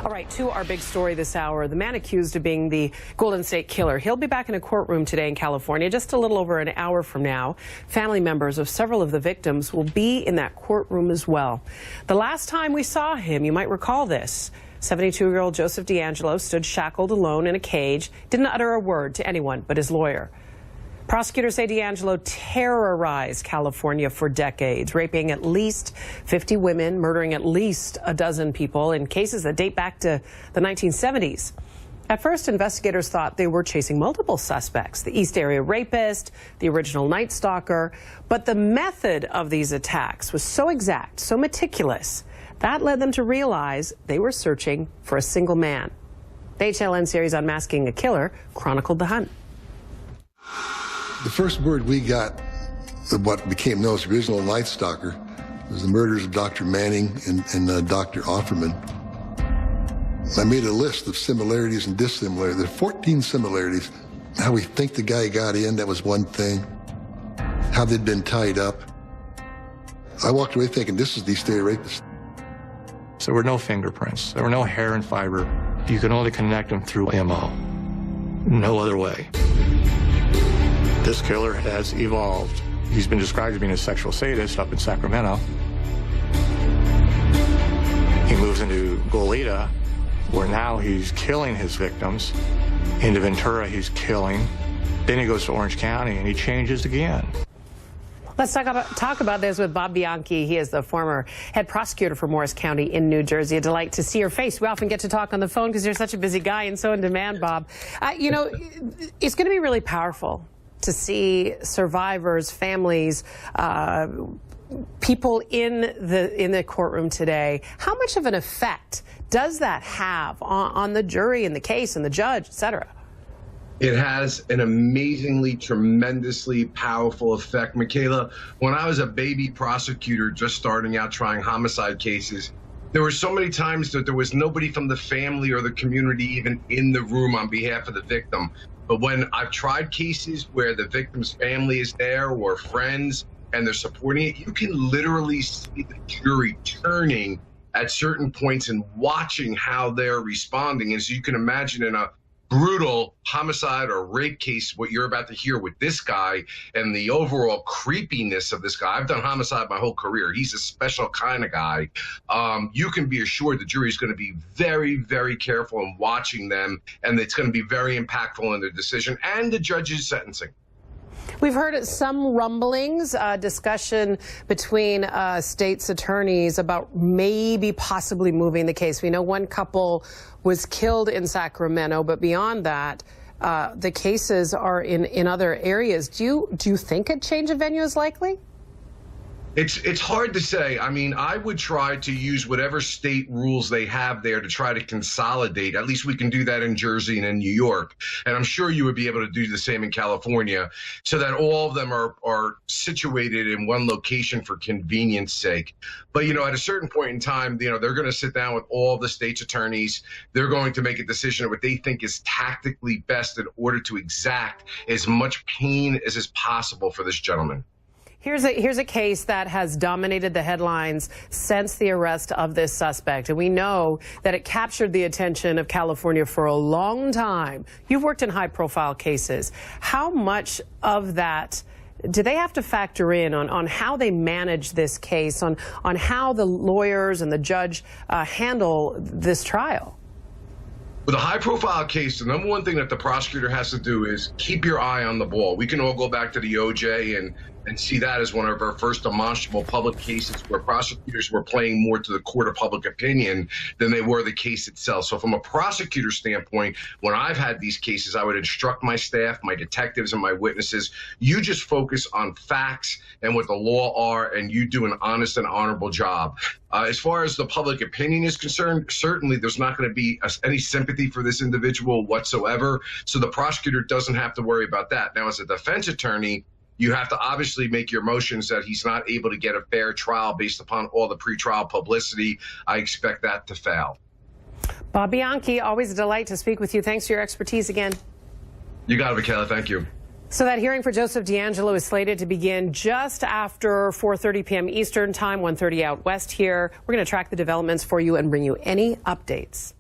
All right, to our big story this hour, the man accused of being the Golden State Killer. He'll be back in a courtroom today in California, just a little over an hour from now. Family members of several of the victims will be in that courtroom as well. The last time we saw him, you might recall this, 72-year-old Joseph D'Angelo stood shackled alone in a cage, didn't utter a word to anyone but his lawyer. Prosecutors say D'Angelo terrorized California for decades, raping at least 50 women, murdering at least a dozen people in cases that date back to the 1970s. At first, investigators thought they were chasing multiple suspects, the East Area Rapist, the original Night Stalker, but the method of these attacks was so exact, so meticulous, that led them to realize they were searching for a single man. The HLN series Unmasking a Killer chronicled the hunt. The first word we got of what became known as the original Night Stalker was the murders of Dr. Manning and Dr. Offerman. I made a list of similarities and dissimilarities. There are 14 similarities. How we think the guy got in, that was one thing. How they'd been tied up. I walked away thinking, this is the East Area Rapist. So there were no fingerprints. There were no hair and fiber. You could only connect them through MO. No other way. This killer has evolved. He's been described as being a sexual sadist up in Sacramento. He moves into Goleta, where now he's killing his victims. Into Ventura, he's killing. Then he goes to Orange County, and he changes again. Let's talk about this with Bob Bianchi. He is the former head prosecutor for Morris County in New Jersey. A delight to see your face. We often get to talk on the phone because you're such a busy guy and so in demand, Bob. You know, it's going to be really powerful to see survivors, families, people in the courtroom today. How much of an effect does that have on the jury and the case and the judge, et cetera? It has an amazingly, tremendously powerful effect. Michaela, when I was a baby prosecutor just starting out trying homicide cases, there were so many times that there was nobody from the family or the community even in the room on behalf of the victim. But when I've tried cases where the victim's family is there or friends and they're supporting it, you can literally see the jury turning at certain points and watching how they're responding. As you can imagine, in a brutal homicide or rape case, what you're about to hear with this guy and the overall creepiness of this guy. I've done homicide my whole career. He's a special kind of guy. You can be assured the jury is going to be very, very careful in watching them, and it's going to be very impactful in their decision and the judge's sentencing. We've heard some rumblings, discussion between state's attorneys about maybe possibly moving the case. We know one couple was killed in Sacramento, but beyond that, the cases are in other areas. Do you think a change of venue is likely? It's hard to say. I mean, I would try to use whatever state rules they have there to try to consolidate. At least we can do that in Jersey and in New York. And I'm sure you would be able to do the same in California so that all of them are situated in one location for convenience sake. But, you know, at a certain point in time, you know, they're going to sit down with all the state's attorneys. They're going to make a decision of what they think is tactically best in order to exact as much pain as is possible for this gentleman. Here's a case that has dominated the headlines since the arrest of this suspect. And we know that it captured the attention of California for a long time. You've worked in high-profile cases. How much of that do they have to factor in on how they manage this case, on how the lawyers and the judge handle this trial? With a high-profile case, the number one thing that the prosecutor has to do is keep your eye on the ball. We can all go back to the OJ and see that as one of our first demonstrable public cases where prosecutors were playing more to the court of public opinion than they were the case itself. So from a prosecutor standpoint, when I've had these cases, I would instruct my staff, my detectives, and my witnesses, you just focus on facts and what the law are, and you do an honest and honorable job. As far as the public opinion is concerned, certainly there's not going to be any sympathy for this individual whatsoever, so the prosecutor doesn't have to worry about that. Now, as a defense attorney, you have to obviously make your motions that he's not able to get a fair trial based upon all the pretrial publicity. I expect that to fail. Bob Bianchi, always a delight to speak with you. Thanks for your expertise again. You got it, Michaela. Thank you. So that hearing for Joseph D'Angelo is slated to begin just after 4:30 p.m. Eastern Time, 1:30 out west here. We're going to track the developments for you and bring you any updates.